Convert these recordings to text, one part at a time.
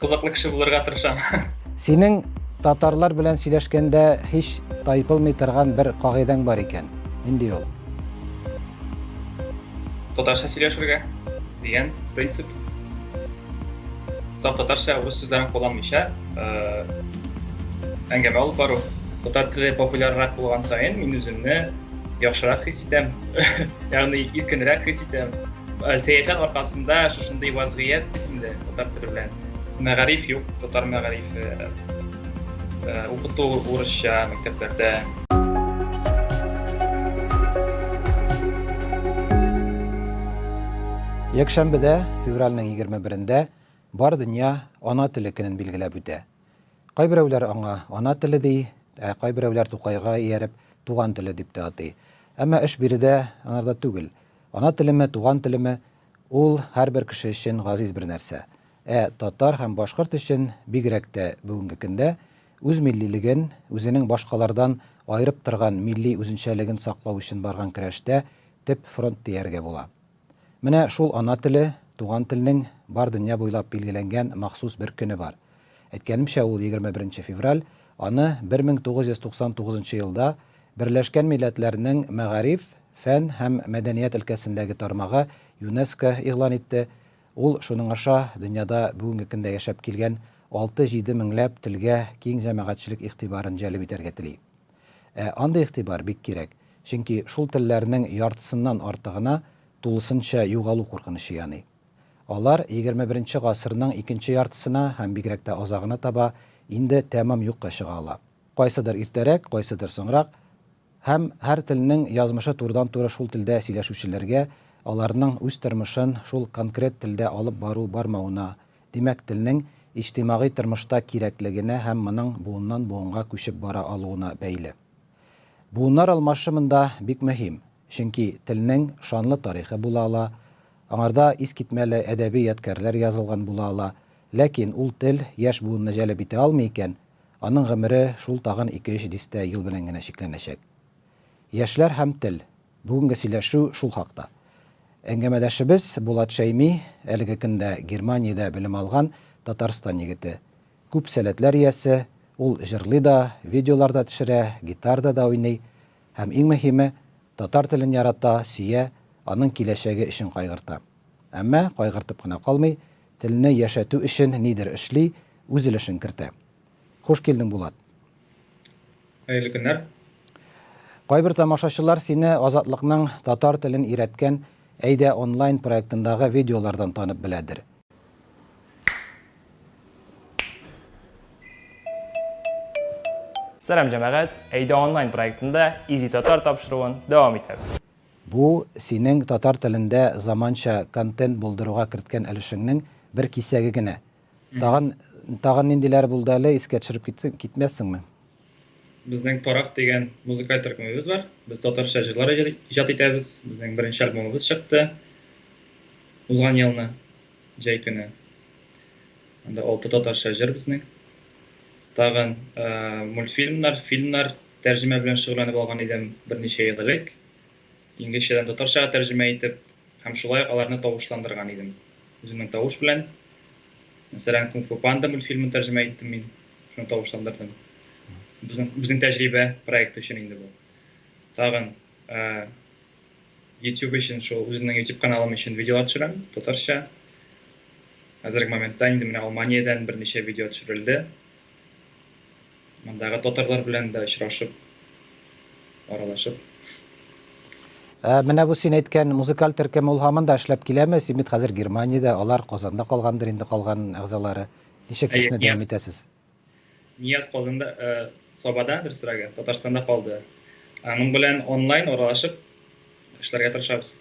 кызыклы кеше булырга тырышам. Синең татарлар белән сөйләшкәндә һич тайпылмый торган бер кагыйдәң бар икән. Нинди ул? Татарча сөйләшергә дигән принцип. Саф татарча рус сүзләрен кулланмыйча, әңгәмә алып бару. Татар теле популяррак булган саен мин үземне яхшырак хис итәм. Ягъни иркенрәк хис итәм. Сәясәт аркасында шушындый вазгыять инде татар теле белән. Мәгариф юк, татар мәгарифе. Укыту урысча мәктәпләрдә. Якшәмбедә, февральнең 21-ндә бар дөнья ана теле көнен билгеләп үтә. Кайберәүләр аңа ана теле ди, кайберәүләр Тукайга ияреп туган теле дип тә атый. Әмма эш биредә анарда түгел. Ана телеме, туган телеме ул һәрбер кеше өчен газиз бер нәрсә. Татар һәм башкорт өчен бигрәк тә бүгенге көндә үз миллилеген, үзенең башкалардан айырып торган милли үзенчәлеген саклау өчен барган көрәштә төп фронт дияргә була. Менә шул ана теле, туган теленең бар дөнья буйлап билгеләнгән махсус бер көне бар. Әйткәнемчә, ул 21 февраль, аны 1999 елда Берләшкән Милләтләрнең мәгариф, фән һәм мәдәният өлкәсендәге тармагы ЮНЕСКО игълан итте. Ул шуның аша дөньяда бүгенге көндә яшәп килгән 6-7 меңләп телгә киң җәмәгатьчелек игътибарын җәлеп итәргә тели. Андый игътибар бик кирәк, чөнки шул телләрнең яртысыннан артыгына тулысынча югалу куркынышы яный. Алар 21 гасырның икенче яртысына һәм бигрәк тә азагына таба инде тәмам юкка чыга ала. Кайсыдыр иртәрәк, кайсыдыр соңрак, һәм һәр телнең язмышы турыдан-туры шул телдә сөйләшүчеләргә аларның үз тормышын шул конкрет телдә алып бару бармауына, димәк телнең иҗтимагый тормышта кирәклегенә һәм моның буыннан буынга күчеп бара алуына бәйле. Буыннар алмашымында бик мөһим, чөнки телнең шанлы тарихы була ала, аңарда искитмәле әдәби ядкәрләр язылган була ала, ләкин ул тел яшь буынны җәлеп итә алмый икән, аның гомере шул тагын 2-3 дистә ел белән генә чикләнәчәк. Яшьләр һәм тел. Бүгенге сөйләшү шул хакта. Әңгәмәдәшебез Булат Шәйми, әлеге көндә Германиядә белем алган Татарстан егете. Күп сәләтләр иясе, ул җырлый да, видеоларда төшерә, гитарда да уйный, һәм иң мөһиме, татар телен ярата, сөя, аның киләчәге өчен кайгырта. Әмма кайгыртып кына калмый, телне яшәтү өчен нидер эшли, үз өлешен кертә. Хуш килдең, Булат. Хәерле көннәр. Кайбер тамашачылар сине Азатлыкның татар телен өйрәткән Әйдә онлайн проектындагы видеолардан танып беләдер. Сәлам җәмәгать, Әйдә онлайн проектында Изи Татар тапшыруын дәвам итәбез. Бу синең татар телендә заманча контент булдыруга керткән өлешеңнең бер кисәге генә. Тагын ниндиләр булды әле, искә төшереп китмәссеңме? Безнең Тараф дигән музыкаль төркемебез бар. Без татарча җырлар иҗат итәбез. Безнең беренче альбомыбыз чыкты. Узган елны җәй көне. Анда 6 татарча җыр безнең. Тагын мультфильмнар, фильмнар тәрҗемә белән шөгыльләнеп алган идем берничә ел элек. Инглизчәдән татарчага тәрҗемә итеп, һәм шулай аларны тавышландырган идем. Үземнең тавыш белән. Мәсәлән, Кунг-фу Панда мультфильмын тәрҗемә иттем мин. Шуны тавышландырдым. Безнең тәҗрибә проект өчен инде бу. Тагын YouTube өчен шул үземнең YouTube каналым өчен видеолар төшерәм, татарча. Хәзерге моментта инде менә Алманиядән берничә видео төшерелде. Мондагы татарлар белән дә очрашып, аралашып. Менә бу син әйткән музыкаль төркем ул һаман да эшләп киләме? Син бит хәзер Германиядә, алар Казанда калгандыр инде, калган әгъзалары. Ничек эшне дәвам итәсез? Нияз Казанда, Сабада дөресрәге, Татарстанда калды. Аның белән онлайн аралашып эшләргә тырышабыз.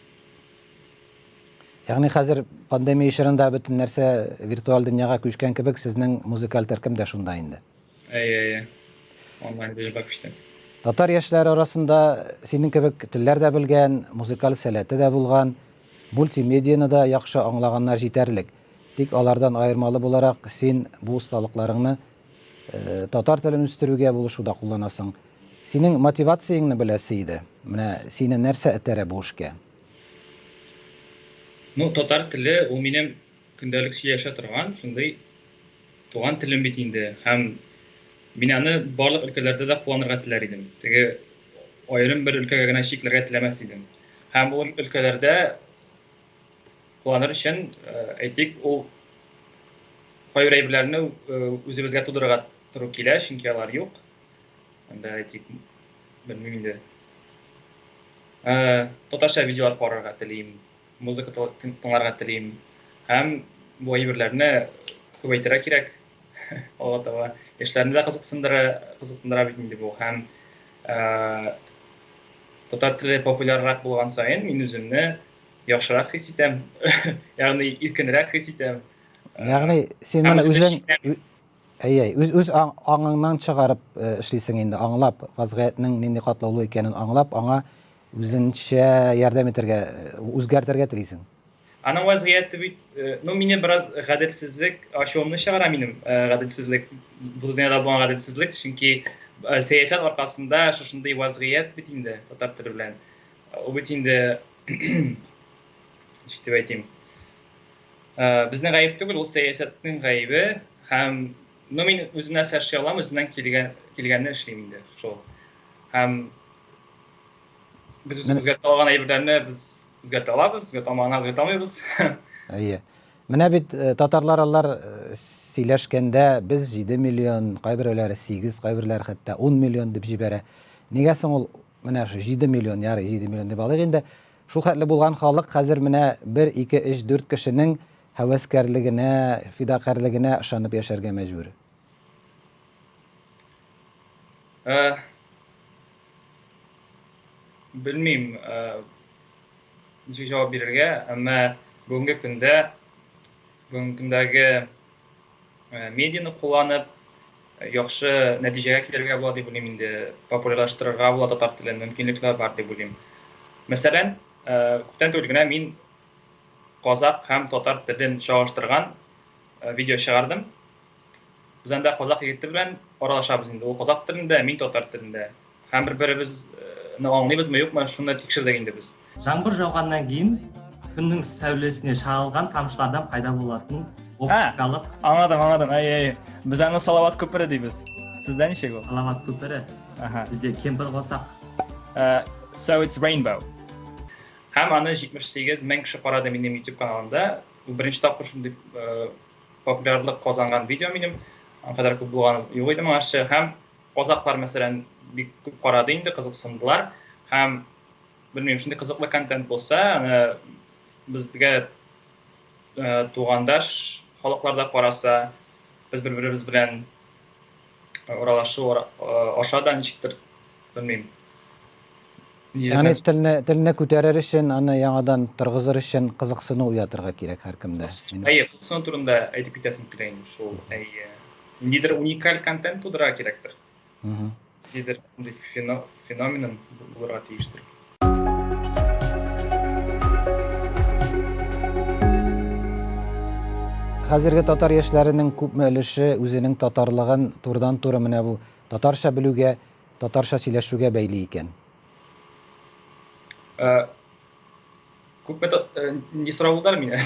Ягъни хәзер пандемия чорында бөтен нәрсә виртуаль дөньяга күчкән кебек, сезнең музыкаль төркем дә шунда инде. Онлайн режимга күчте. Татар яшьләре арасында синең кебек телләр дә белгән, музыкаль сәләте дә булган, мультимедияны да яхшы аңлаганнар җитәрлек. Тик алардан аермалы буларак син бу осталыкларыңны татар телен үстерүгә булышуда кулланасың. Синең мотивацияңны беләсе иде. Менә сине нәрсә этәрә бу эшкә? Ну, татар теле ул минем көндәлек сөйләшә торган, шундый туган телем бит инде һәм мин аны барлык өлкәләрдә дә кулланырга теләр идем. Теге аерым бер өлкәгә генә чикләргә теләмәс идем. Һәм ул өлкәләрдә кулланыр өчен әйтик, ул кайбер әйберләрне үзебезгә тудырырга туры килә, чөнки алар юк. Анда әйтик, белмим инде. Татарча видеолар карарга телим, музыка тыңларга телим. Һәм бу әйберләрне күбәйтергә кирәк. Алга таба яшьләрне дә кызыксындыра бит инде бу. Һәм татар теле популяррак булган саен мин үземне яхшырак хис итәм. Ягъни иркенрәк хис итәм. Ягъни син моны үзең үз аңыңнан чыгарып эшлисең инде, аңлап, вазгыятьнең нинди катлаулы икәнен аңлап, аңа үзенчә ярдәм итәргә, үзгәртергә телисең. Аның вазгыяте бит, мине бераз гаделсезлек, ачуымны чыгара минем гаделсезлек, бу дөньяда булган гаделсезлек, чөнки сәясәт аркасында шушындый вазгыять бит инде татар теле белән. Ул бит инде ничек дип әйтим, безнең гаеп түгел, ул сәясәтнең гаебе һәм мин үземнән сәши алам, үземнән килгәнне эшлим инде шул. Һәм без үзгәртә алган әйберләрне без үзгәртә алабыз, үзгәртә алмаганны үзгәртә алмыйбыз. Менә бит татарлар алар сөйләшкәндә без 7 миллион, кайберләре 8, кайберләре хәтта 10 миллион дип җибәрә. Нигә соң ул менә шу 7 миллион, ярый 7 миллион дип алыйк инде. Шул хәтле булган халык хәзер менә 1, 2, 3, 4 кешенең һәвәскәрлегенә, фидакарлыгына ышанып яшәргә мәҗбүр. Белмим, ничек җавап бирергә, әмма бүгенге көндәге медианы кулланып яхшы нәтиҗәгә килергә була дип уйлыйм инде, популярлаштырырга була татар телен, мөмкинлекләр бар дип уйлыйм. Мәсәлән, күптән түгел генә мин казак һәм татар телен чагыштырган видео чыгардым. Без анда казак егете белән аралашабыз инде. Ул казак телендә, мин татар телендә. Һәм бер-беребезне аңлыйбызмы, юкмы, шуны тикшердек инде без. Жаңбыр жауганнан кейін күннің сәулесіне шағылған тамшылардан пайда болатын оптикалық Аңладым. Біз аны Салават көпірі дейбіз. Сізде нешек ол? Салават көпірі. Бізде кемпір қосақ. So it's rainbow. Һәм аны 78 мең кеше карады минем YouTube каналымда. Бу беренче тапкыр шундый популярлык казанган видео минем. Кадәр күп булган юк иде моңарчы. Һәм казаклар мәсәлән бик күп карады инде, кызыксындылар. Һәм белмим, шундый кызыклы контент булса, аны безгә тугандаш халыкларда караса, без бер-беребез белән аралашу аша да ничектер, белмим. Ягъни телне күтәрер өчен, аны яңадан торгызыр өчен кызыксыну уятырга кирәк һәркемдә. Кызыксыну турында әйтеп китәсем килә инде шул. Ниндидер уникаль контент тудырга кирәктер. Ниндидер феномен булырга тиештер. Хәзерге татар яшьләренең күпме өлеше үзенең татарлыгын турыдан-туры менә бу татарча белүгә, татарча сөйләшүгә бәйле икән. Күпме нинди сорау булды мине?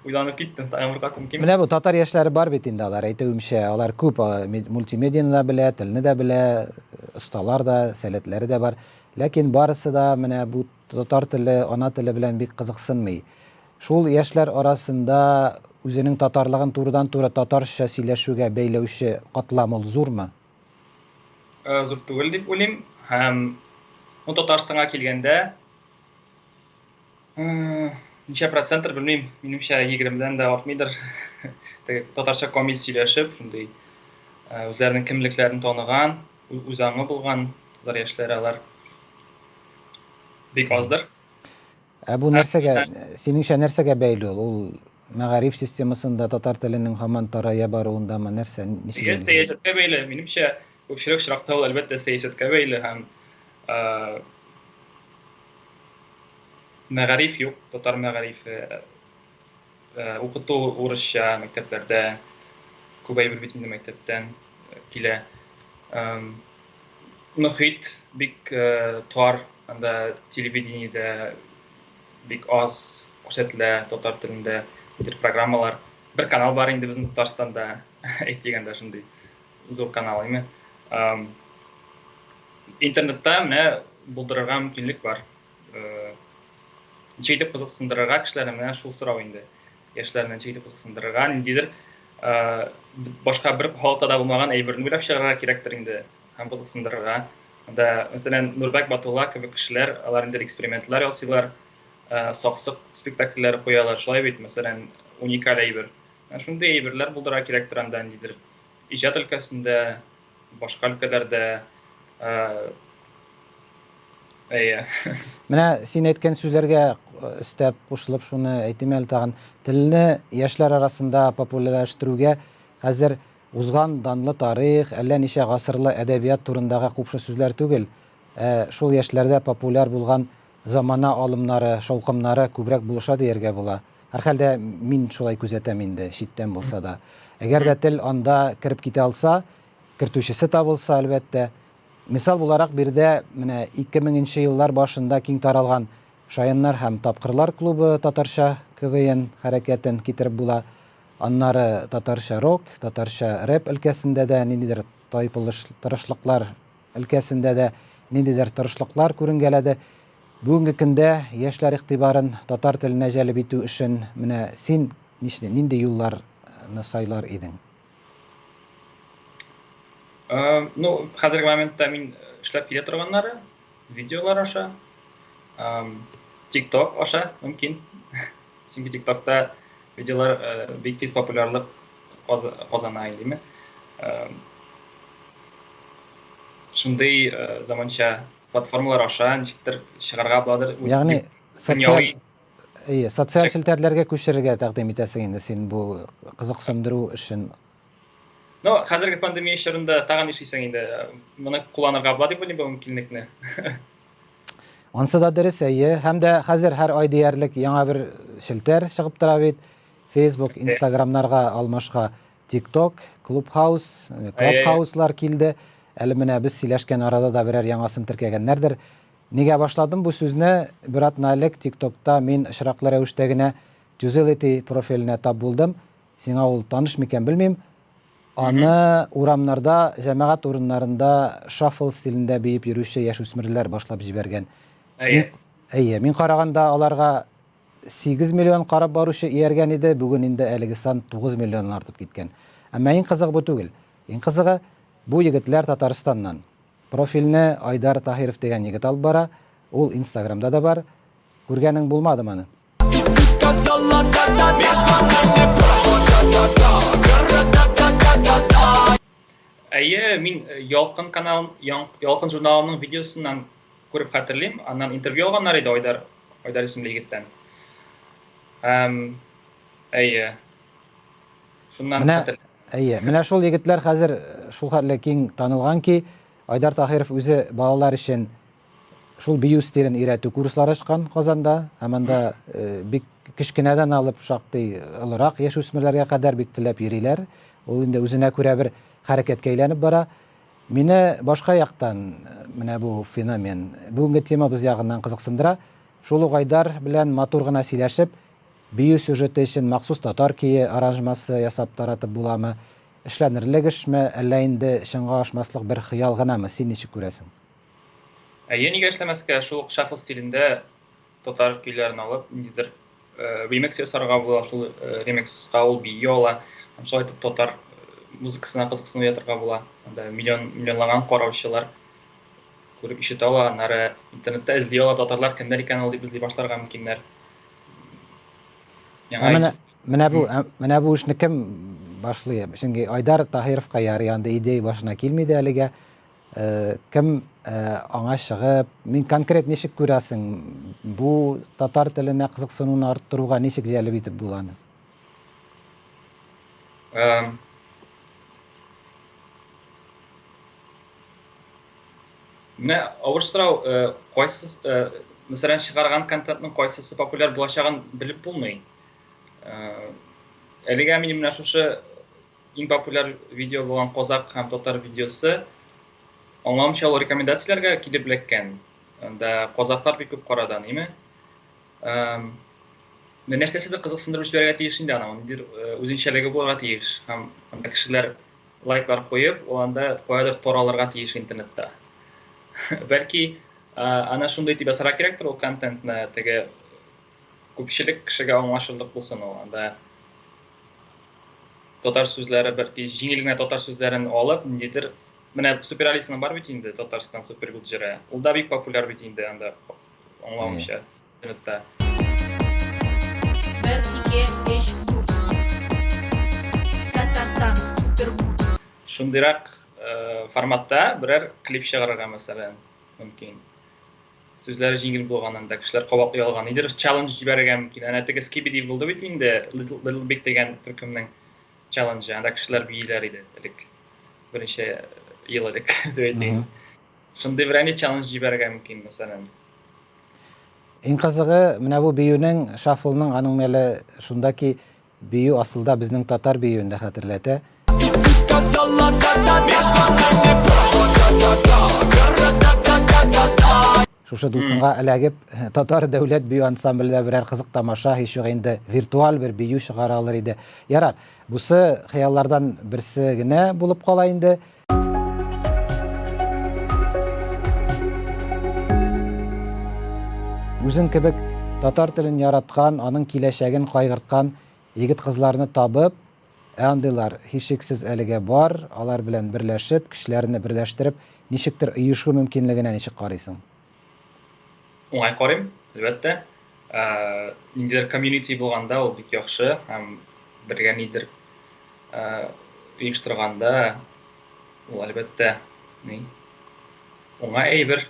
Уйланып киттем, тагын мөмкин. Менә бу татар яшьләре бар бит инде, алар әйтүемчә, алар күп мультимедианы да белә, телне дә белә, осталар да, сәләтләре дә бар. Ләкин барысы да менә бу татар теле, ана теле белән бик кызыксынмый. Шул яшьләр арасында үзенең татарлыгын турыдан-туры татарча сөйләшүгә бәйләүче катлам ул зурмы? Зур түгел дип уйлыйм. Һәм Татарстанга килгәндә ничә проценттыр белмим, минемчә 20-дән дә артмыйдыр. Татарча комик сөйләшеп, шундый үзләренең кимлекләрен таныган, үз аңы булган татар яшьләре алар бик аздыр. Бу нәрсәгә, синеңчә нәрсәгә бәйле ул? Мәгариф системасында татар теленең һаман тарая баруындамы, нәрсә, ничек? Сәясәткә бәйле, минемчә, күпчелек очракта ул әлбәттә сәясәткә бәйле һәм мәгариф юк, татар мәгарифе, укыту урысча мәктәпләрдә, күбәйбер бит инде мәктәптән килә. Мөхит бик тар, анда телевидениедә бик аз күрсәтелә татар телендә программалар. Бер канал бар инде безнең Татарстанда, әйтегәндә шундый зур канал име. Интернетта менә булдырырга мөмкинлек бар. Ничә итеп кызыксындырырга кешеләрне менә шул сорау инде. Яшьләрне ничә итеп кызыксындырырга, ниндидер башка бер халыкта булмаган әйберне уйлап чыгарга кирәктер инде һәм кызыксындырырга. Анда мәсәлән Нурбәк Батулла кебек кешеләр, алар инде экспериментлар ясыйлар, сак-сак спектакльләр куялар, шулай бит, мәсәлән, уникаль әйбер. Шундый әйберләр булдырырга кирәктер анда ниндидер. Иҗат өлкәсендә, башка өлкәләрдә әйе. Менә син әйткән сүзләргә өстәп кушылып шуны әйтим әле тагын. Телне яшьләр арасында популярлаштырууга хәзер узган данлы тарих, әллә ничә гасырлы әдәбият турындагы купшы сүзләр түгел. Шул яшьләрдә популяр булган замана алымнары, шаукымнары күбрәк булыша дияргә була. Һәрхәлдә мин шулай күзәтәм инде, читтән булса да. Әгәр дә тел анда кирип китә алса, кертүчесе табылса, әлбәттә. Мисал буларак бирдә менә 2000нче еллар башында киң таралган Шаяннар һәм Тапкырлар клубы татарча КВН хәрәкәтен китереп була. Аннары татарча рок, татарча рэп өлкәсендә дә ниндидер тырышлыклар өлкәсендә дә ниндидер тырышлыклар күренгәләде. Бүгенге көндә яшьләр игътибарын татар теленә җәлеп итү өчен менә син нинди юлларны сайлар идең? Ну, хәзерге моментта мин эшләп килә торганнары, видеолар аша, TikTok аша мөмкин. Чөнки TikTokта видеолар бик тиз популярлык казана инде. Шундый заманча платформалар аша ничектер чыгарга буладыр. Ягъни социаль челтәрләргә күчерергә тәкъдим итәсең инде син бу кызыксындыру өчен. Ну, хәзерге пандемия чорында тагын эшлисең инде, моны кулланырга була дип уйлыйм бу мөмкинлекне. Ансы да дөрес, әйе. Һәм дә хәзер һәр ай диярлек яңа бер челтәр чыгып тора бит. Facebook, Instagramнарга алмашка TikTok, Clubhouse-лар килде. Әле менә без сөйләшкән арада да берәр яңасын теркәгәннәрдер. Нигә башладым бу сүзне? Бер атналык TikTokта мин ышраклы рәвештә генә Juzelity профиленә тап булдым. Сиңа ул таныш микән белмим. Аны урамнарда, җәмәгать урыннарында шафл стилендә биеп йөрүче яшүсмерләр башлап җибәргән. Әйе, мин караганда аларга 8 миллион карап баручы ияргән иде, бүген инде әлеге сан 9 миллион артып киткән. Әмма иң кызыгы бу түгел. Иң кызыгы бу егетләр Татарстаннан. Профилне Айдар Таһиров дигән егет алып бара. Ул Instagramда да бар. Күргәнең булмадымы аны? Әйе, мин Ялкын канал, Ялкын журналының видеосыннан күреп хәтерлим. Аннан интервью алганнар иде Айдар исемле егеттән. Әйе. Шуннан хәтерлим. Әйе, менә шул егетләр хәзер шул хәтле киң танылган ки, Айдар Таһиров үзе балалар өчен шул бию стилен өйрәтү курслары ачкан Казанда, һәм анда бик кичкенәдән алып шактый олырак яшүсмерләргә кадәр бик теләп йөриләр. Ул инде үзенә күрә бер хәрәкәткә әйләнеп бара. Мине башка яктан менә бу феномен, бүгенге темабыз ягыннан кызыксындыра. Шул ук Айдар белән матур гына сөйләшеп, бию сюжеты өчен махсус татар кие аранжмасы ясап таратып буламы? Эшләнерлек эшме, әллә инде чынга ашмаслык бер хыял гынамы? Син ничек күрәсең? Әйе, нигә эшләмәскә, шул шафл стилендә татар көйләрен алып, ниндидер ремикс ясарга була, шул ремикска ул бию ала, һәм шулай итеп татар музыкасына кызыксыну ятырга була. Анда миллионлаган караучылар күреп ишетә ала, аннары интернетта эзли ала татарлар кемнәр икән ул дип эзли башларга мөмкиннәр. Менә бу эшне кем башлый? Чөнки Айдар Таһировка ярый, анда идея башына килмиде әлегә. Кем аңа чыгып, мин конкрет ничек күрәсең? Бу татар теленә кызыксынуны арттыруга ничек җәлеп итеп буланы? Менә авыр сорау, кайсы мәсәлән чыгарган контентның кайсысы популяр булачагын белеп булмый. Әлегә минем менә шушы иң популяр видео булган казак һәм татар видеосы аңламча ул рекомендацияләргә килеп эләккән. Анда казаклар бик күп карады, ниме? Мен нәрсәсе дә кызыксындырып җибәрергә тиеш инде аны. Нидер үзенчәлеге булырга тиеш. Һәм анда кешеләр лайклар куеп, ул анда каядыр таралырга тиеш интернетта. Бәлки, ана шундай итеп ясарга кирәктер ул контентны, теге күпчелек кешегә аңлашылырлык булсын ул. Анда татар сүзләре бәлки җиңел генә татар сүзләрен алып, ниндидер менә Супер Алисаның бар бит инде Татарстан супер гуд җыры. Ул да бик популяр бит инде анда аңламыйча интернетта. 1, 2, 5, 4. Татарстан Supergood. Шундыйрак форматта берәр клип чыгарырга мәсәлән мөмкин. Сүзләре җиңел булганында кешеләр кабак ялган, нидер челлендж җибәрергә мөмкин. Әнә теге Skibidi булды бит инде Little Big дигән төркемнең челленджы. Анда кешеләр бийләр иде элек. Беренче ел элек дип әйтим. Шундый берәр челлендж җибәрергә мөмкин мәсәлән. Иң кызыгы менә бу биюнең шафлының аның мәле шунда ки бию асылда безнең татар биюен дә хәтерләтә. Шушы дулкынга эләгеп татар дәүләт бию ансамблендә берәр кызык тамаша һич юк инде виртуаль бер бию чыгара алыр иде. Ярар, бусы хыяллардан берсе генә булып кала инде. Үзен кебек татар телен яраткан, аның киләчәген кайгырткан егет кызларны табып, андыйлар һичшиксез әлегә бар, алар белән берләшеп, кешеләрне берләштереп, ничектер оешу мөмкинлегенә ничек карыйсың? Уңай карыйм, әлбәттә. Ниндидер комьюнити булганда ул бик яхшы һәм бергә нидер оештырганда ул әлбәттә уңай әйбер.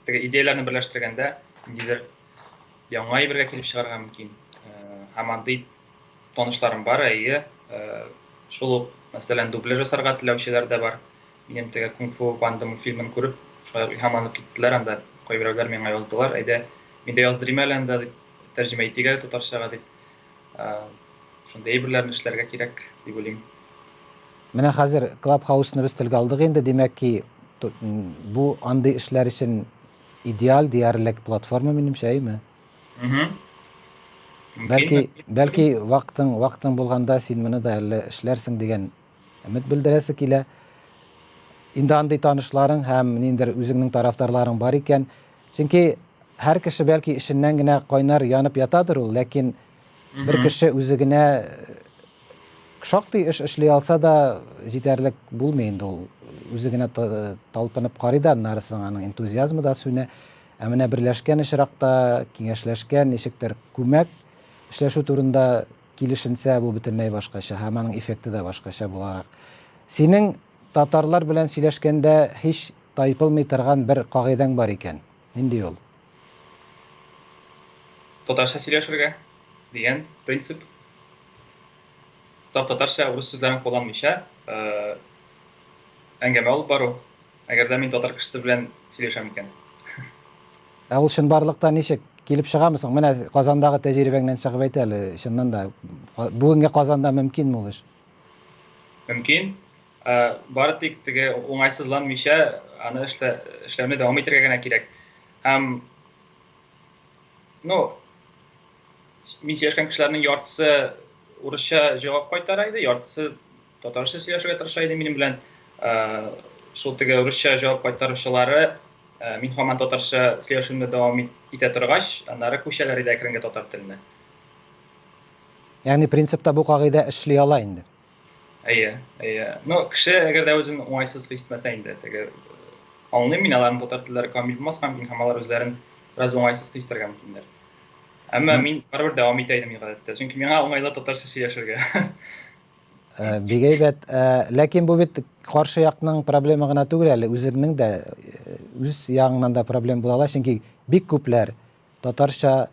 Теге идеяларны берләштергәндә ниндидер яңа әйбергә килеп чыгарга мөмкин. Һәм андый танышларым бар, әйе. Шул ук, мәсәлән, дубляж ясарга теләүчеләр дә бар. Минем теге кунг-фу панда мультфильмын күреп, шулай һаманлык киттеләр, анда кайберәүләр миңа яздылар. Әйдә, мин дә яздырыйм әле анда дип, тәрҗемә итегә татарчага дип. Шундай әйберләрне эшләргә кирәк дип уйлыйм. Менә хәзер Clubhouse-ны без телгә алдык инде, димәк ки бу андый эшләр өчен идеаль диярлек платформа минемчә, әйме? Бәлки вакытың булганда син моны да әле эшләрсең дигән өмет белдерәсе килә. Инде андый танышларың һәм ниндидер үзеңнең тарафдарларың бар икән. Чөнки һәр кеше бәлки эшеннән генә кайнар янып ятадыр ул, ләкин бер кеше үзе генә шактый эш эшли алса да җитәрлек булмый инде ул. Үзе генә талпынып карый да, нарысың аның энтузиазмы да сүнә. Ә менә берләшкән очракта, киңәшләшкән, ничектер күмәк эшләшү турында килешенсә бу бөтенләй башкача, һәм аның эффекты да башкача буларак. Синең татарлар белән сөйләшкәндә һич тайпылмый торган бер кагыйдәң бар икән. Нинди ул? Татарча сөйләшергә дигән принцип. Саф татарча урыс сүзләрен кулланмыйча, әңгәмә алып бару. Әгәр дә мин татар кешесе белән сөйләшәм икән. Ә ул чынбарлыкта ничек килеп чыгамысың? Менә Казандагы тәҗрибәңнән чыгып әйт әле, чыннан да бүгенгә Казанда мөмкинме ул эш? Мөмкин. Бары тик теге уңайсызланмыйча аны эшләүне дәвам итәргә генә кирәк. Һәм мин сөйләшкән кешеләрнең яртысы урысча җавап кайтара иде, яртысы татарча сөйләшергә тырыша иде минем белән. Шул теге урысча җавап кайтаручылары мин һаман татарча сөйләшүне дәвам итә торгач, аннары күчәләр иде әкренгә татар теленә. Ягъни принципта бу кагыйдә эшли ала инде. Әйе. Кеше әгәр дә үзен уңайсыз хис итмәсә инде, теге аңлыйм мин аларның татар телләре камил булмаска мөмкин, һәм алар үзләрен бераз уңайсыз хис итәргә мөмкиннәр. Әмма мин барыбер дәвам итә идем гадәттә, чөнки миңа уңайлы татарча сөйләшергә. Бик әйбәт. Ләкин бу бит каршы якның проблема гына түгел әле, үзеңнең дә үз ягыңнан да проблема була ала, чөнки бик күпләр татарча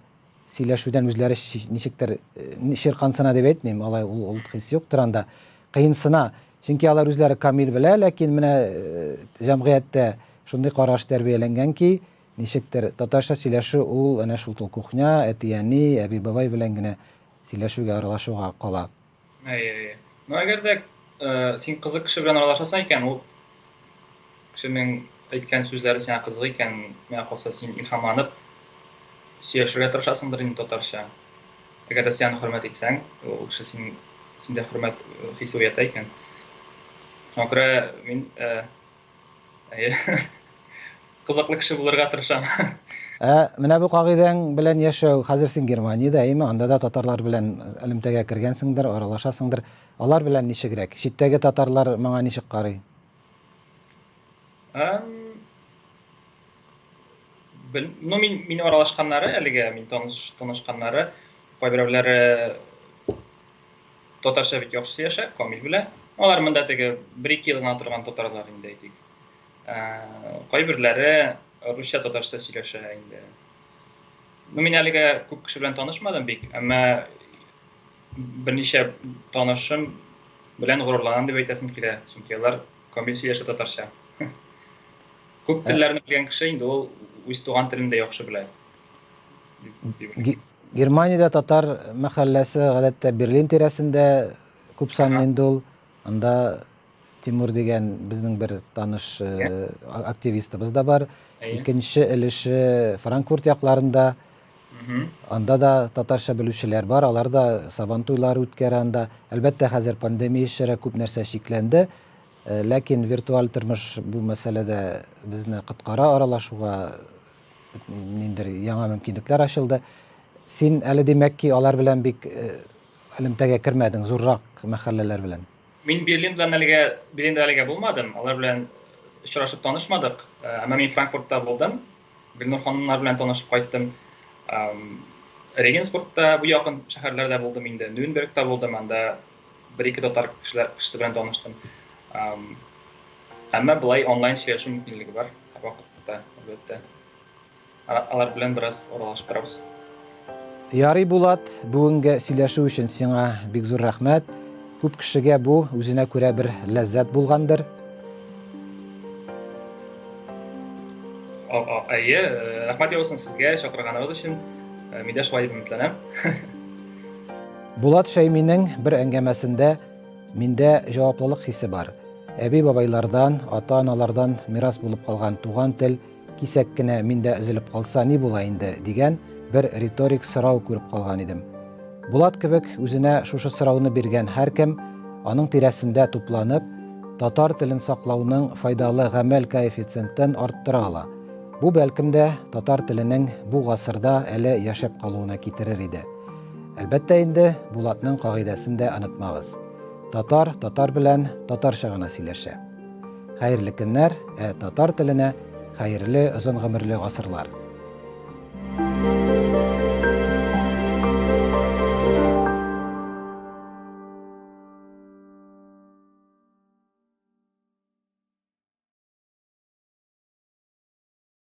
сөйләшүдән үзләре ничектер ширкансына дип әйтмим, алай ул хис юктыр анда. Кыйынсына, чөнки алар үзләре камил белә, ләкин менә җәмгыятьтә шундый караш тәрбияләнгән ки, ничектер татарча сөйләшү ул әнә шул кухня, әти-әни, әби-бабай белән генә сөйләшүгә, аралашуга кала. Әйе. Әгәр дә син кызык кеше белән аралашасың икән, ул кешенең әйткән сүзләре сиңа кызык икән, миңа калса син илһамланып сөйләшергә тырышасыңдыр инде татарча. Әгәр дә син хөрмәт итсәң, ул кеше синдә хөрмәт хисе уята икән. Шуңа күрә мин кызыклы кеше булырга тырышам. Менә бу кагыйдәң белән яшәү, хәзер син Германиядә, анда да татарлар белән элемтәгә кергәнсеңдер, аралашасыңдыр. Алар белән ничегрәк? Читтәге татарлар моңа ничек карый? Ну, мин аралашканнары, әлегә мин танышканнары, кайберәүләре татарча бик яхшы яшә, Камил белән. Алар монда теге 1-2 ел гына торган татарлар инде әйтик. Кайберләре русча татарча сөйләшә инде. Ну, мин әлегә күп кеше белән танышмадым бик, әмма берничә танышым белән горурланам дип әйтәсем килә, чөнки алар Камил сөйләшә татарча. Күп телләрне белгән кеше инде ул үз туган телен дә яхшы белә. Германиядә татар мәхәлләсе гадәттә Берлин тирәсендә күп санлы инде ул. Анда Тимур дигән безнең бер таныш активистыбыз да бар. Икенче өлеше Франкфурт якларында. Анда да татарча белүчеләр бар. Алар да сабан туйлары үткәрә анда. Әлбәттә, хәзер пандемия эшерә күп нәрсә шикләнде. Ләкин виртуаль тормыш бу мәсьәләдә безне коткара, аралашуга ниндер яңа мөмкинлекләр ачылды. Син әле димәк ки, алар белән бик элемтәгә кермәдең, зуррак мәхәлләләр белән. Мин Берлиндә әлегә булмадым. Алар белән очрашып танышмадык. Әмма мин Франкфуртта булдым. Гөлнур ханымнар белән танышып кайттым. Регенсбургта, бу якын шәһәрләрдә булдым инде. Нюрнбергта булдым, анда 1-2 татар кеше белән таныштым. Әмма булай онлайн сөйләшү мөмкинлеге бар. Вакытта, әлбәттә. Алар белән бераз аралашып торабыз. Ярый, Булат, бүгенгә сөйләшү өчен сиңа бик зур рәхмәт. Күп кешегә бу үзенә күрә бер ләззәт булгандыр. Рәхмәт булсын сезгә чакырганыгыз өчен. Мин дә шулай үмитләнәм. Булат Шәйминең бер әңгәмәсендә миндә җаваплылык хисе бар. Әби-бабайлардан, ата-аналардан мирас булып калган туган тел кисәк кенә миндә өзелеп калса ни була инде дигән бер риторик сорау күреп калган идем. Булат кебек үзенә шушы сорауны биргән һәркем аның тирәсендә тупланып, татар телен саклауның файдалы гамәл коэффициентын арттыра ала. Бу бәлкем дә татар теленең бу гасырда әле яшәп калуына китерер иде. Әлбәттә инде Булатның кагыйдәсен дә онытмагыз. Татар белән татарча гына сөйләшә. Хәерле көннәр, татар теленә хәерле озын гомерле гасырлар.